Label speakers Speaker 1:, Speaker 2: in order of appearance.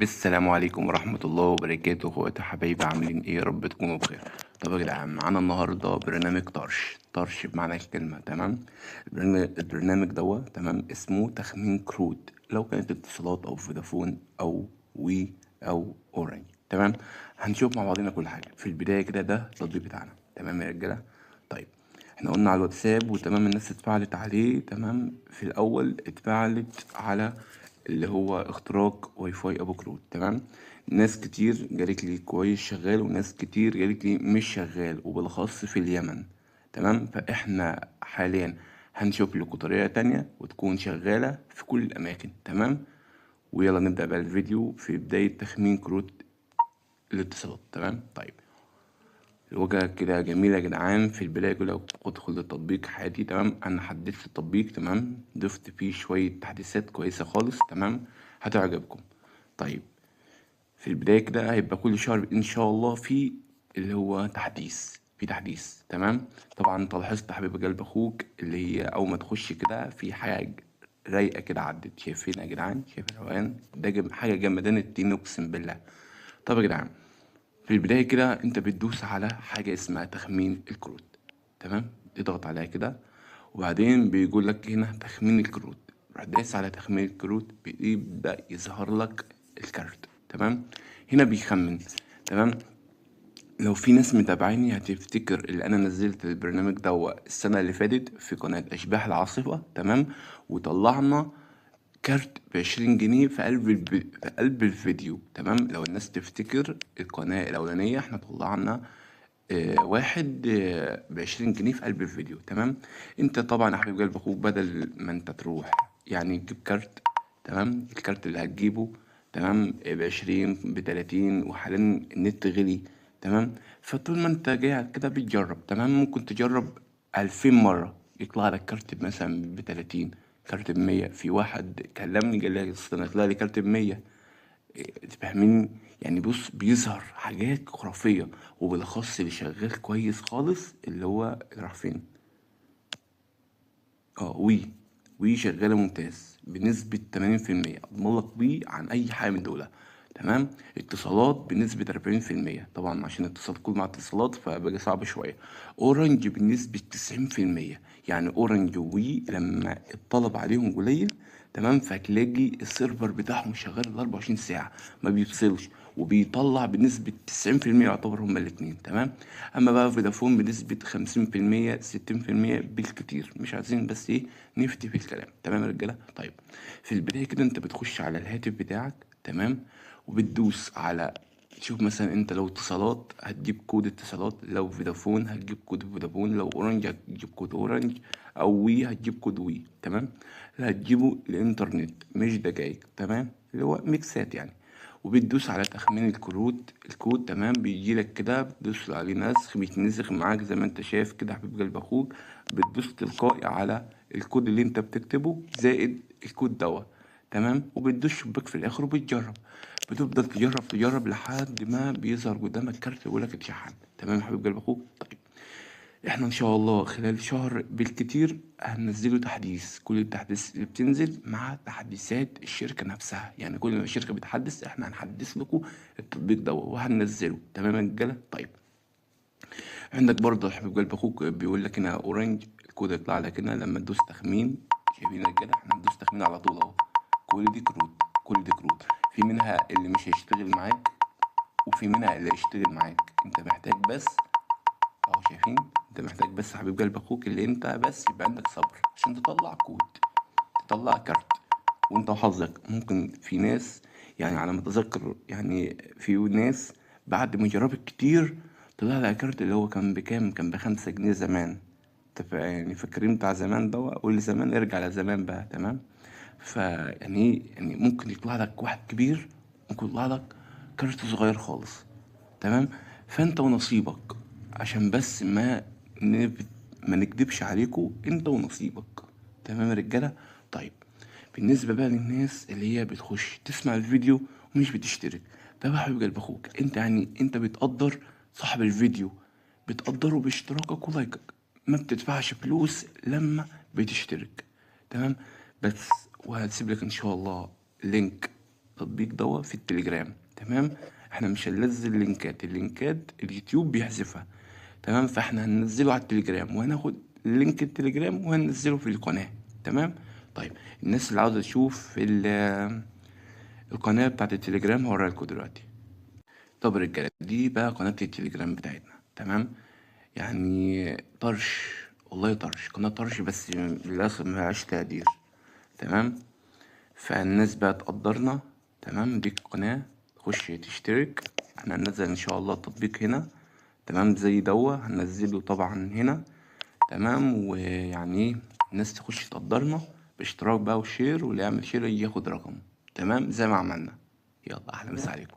Speaker 1: السلام عليكم ورحمة الله وبركاته، اخواتي حبايبي، عاملين ايه؟ يا رب تكونوا بخير. طب يا جدعان، معانا النهارده برنامج طرش بمعنى الكلمة. تمام. البرنامج دوت تمام اسمه تخمين كروت، لو كانت اتصالات او فودافون او وي او اورنج. تمام. هنشوف مع بعضنا كل حاجة في البداية كده. ده التطبيق بتاعنا. تمام يا رجالة. طيب، احنا قلنا على الواتساب وتمام، الناس اتفاعلت عليه. تمام، في الاول اتفاعلت على اللي هو اختراق واي فاي ابو كروت. تمام. ناس كتير جالت لي كويس شغال، وناس كتير جالت لي مش شغال، وبالاخص في اليمن. تمام. فاحنا حاليا هنشوف لكم طريقة تانية وتكون شغالة في كل الاماكن. تمام. ويلا نبدأ بقى الفيديو في بداية تخمين كروت الاتصالات. تمام. طيب، الواجهة كده جميلة يا جدعان. في البداية كده ادخل التطبيق حياتي. تمام. انا حدثت التطبيق. تمام. ضفت فيه شوية تحديثات كويسة خالص. تمام. هتعجبكم. طيب، في البداية كده هيبقى كل شهر ان شاء الله في اللي هو تحديث. تمام. طبعا انت لاحظت يا حبيب قلب اخوك اللي هي اول ما تخش كده في حاجة رايقة كده عدت. شايفين يا جدعان؟ شايف الروقان ده؟ حاجة جمدان التين، اقسم بالله. طب يا جدعان، في البداية كده انت بتدوس على حاجة اسمها تخمين الكروت. تمام. تضغط عليها كده، وبعدين بيقول لك هنا تخمين الكروت. راح دايس على تخمين الكروت، بيبدأ يظهر لك الكارت. تمام. هنا بيخمن. تمام. لو في ناس متابعيني هتفتكر اللي انا نزلت البرنامج ده السنة اللي فاتت في قناة اشباح العاصفة. تمام. وطلعنا كارت ب20 جنيه في قلب الفيديو. تمام. لو الناس تفتكر القناة الأولانية، احنا طلعنا واحد ب20 جنيه في قلب الفيديو. تمام. انت طبعا يا حبيب قلب اخوك، بدل ما انت تروح يعني تجيب كارت. تمام. الكارت اللي هتجيبه تمام ب20 ب30، وحاليا النت غلي. تمام. فطول ما انت قاعد كده بتجرب. تمام. ممكن تجرب 2000 مرة يطلع لك كارت مثلا ب30، كارت ب100. في واحد كلمني قال لي اصل انا طلع لي كارت ب100. فاهمين؟ يعني بص، بيظهر حاجات خرافية. وبالأخص اللي شغال كويس خالص اللي هو راح فين؟ وي شغالة ممتاز بنسبة 80%. أضمن لك وي عن أي حاجة من دول. تمام. اتصالات بنسبة 40%. طبعا عشان اتصالات كل مع اتصالات فبقى صعب شوية. أورنج بنسبة 90%. يعني أورنج ووي لما الطلب عليهم قليل، تمام، فهتلاقي السيرفر بتاعهم شغال ال24 ساعة، ما بيفصلش، وبيطلع بنسبة 90%. يعتبر هما الاتنين. تمام. أما بقى فودافون بنسبة 50%، 60% بالكتير. مش عايزين بس ايه نفتي في الكلام. تمام يا رجالة. طيب، في البداية كده انت بتخش على الهاتف بتاعك. تمام. وبتدوس على، شوف مثلا انت لو اتصالات هتجيب كود اتصالات، لو فودافون هتجيب كود فودافون، لو اورنج هتجيب كود اورنج، او وي هتجيب كود وي. تمام. اللي هتجيبه الانترنت مش دقايق. تمام. اللي هو ميكسات يعني. وبتدوس على تخمين الكود. تمام. بيجيلك كده بتدوس عليه نسخ، بيتنسخ معاك زي ما انت شايف كده يا حبيب قلب اخوك. بتدوس تلقائي على الكود اللي انت بتكتبه زائد الكود دوت. تمام. وبتدوس شباك في الاخر وبتجرب. بتفضل تجرب لحد ما بيظهر قدامك كارت يقولك اتشحن. تمام يا حبيب قلب اخوك. طيب، احنا ان شاء الله خلال شهر بالكتير هننزله تحديث. كل التحديث اللي بتنزل مع تحديثات الشركة نفسها. يعني كل ما الشركة بتحدث احنا هنحدث لكم التطبيق ده وهننزله. تمام يا رجالة. طيب، عندك برضه يا حبيب قلب اخوك بيقول لك هنا اورنج، الكود يطلع لك هنا لما تدوس تخمين. شايفين يا رجالة؟ احنا هندوس تخمين على طول اهو. كل دي كروت في منها اللي مش هيشتغل معاك، وفي منها اللي هيشتغل معاك. انت محتاج بس اهو، شايفين؟ انت محتاج بس يا حبيب قلب اخوك اللي انت بس يبقى عندك صبر عشان تطلع كود، تطلع كارت. وانت وحظك. ممكن في ناس، يعني على ما اتذكر، يعني في ناس بعد ما جربت كتير طلع لها كارت اللي هو كان بكام؟ كان ب5 جنيه زمان. انت يعني فاكرين بتاع زمان ده؟ قول لي زمان، ارجع لزمان بقى. تمام. فيعني ايه؟ يعني ممكن يطلع لك واحد كبير، ممكن يطلع لك كارت صغير خالص. تمام. فانت ونصيبك. عشان بس نب... ما نكدبش عليكم، انت ونصيبك. تمام يا رجاله. طيب، بالنسبه بقى للناس اللي هي بتخش تسمع الفيديو ومش بتشترك، ده بقى حبيب قلب اخوك. انت يعني انت بتقدر صاحب الفيديو، بتقدره باشتراكك ولايكك. ما بتدفعش فلوس لما بتشترك. تمام. بس وهسيب لك ان شاء الله لينك التطبيق دوت في التليجرام. تمام. احنا مش هننزل اللينكات اليوتيوب بيحذفها. تمام. فاحنا هننزله على التليجرام، وهناخد لينك التليجرام وهننزله في القناة. تمام. طيب الناس اللي عاوزة تشوف القناة بتاعت التليجرام هوريها لكم دلوقتي. طب رجالة، دي بقى قناة التليجرام بتاعتنا. تمام. يعني طرش، والله طرش، قناة طرش، بس للأسف ملهاش تقدير. تمام. فالناس بقى تقدرنا. تمام. دي القناة، تخش تشترك. احنا هننزل ان شاء الله التطبيق هنا. تمام. زي دوا هننزله طبعا هنا. تمام. ويعني ايه، الناس تخش تقدرنا باشتراك بقى وشير، واللي يعمل شير يجي ياخد رقم. تمام. زي ما عملنا. يلا احلى مسا عليكم.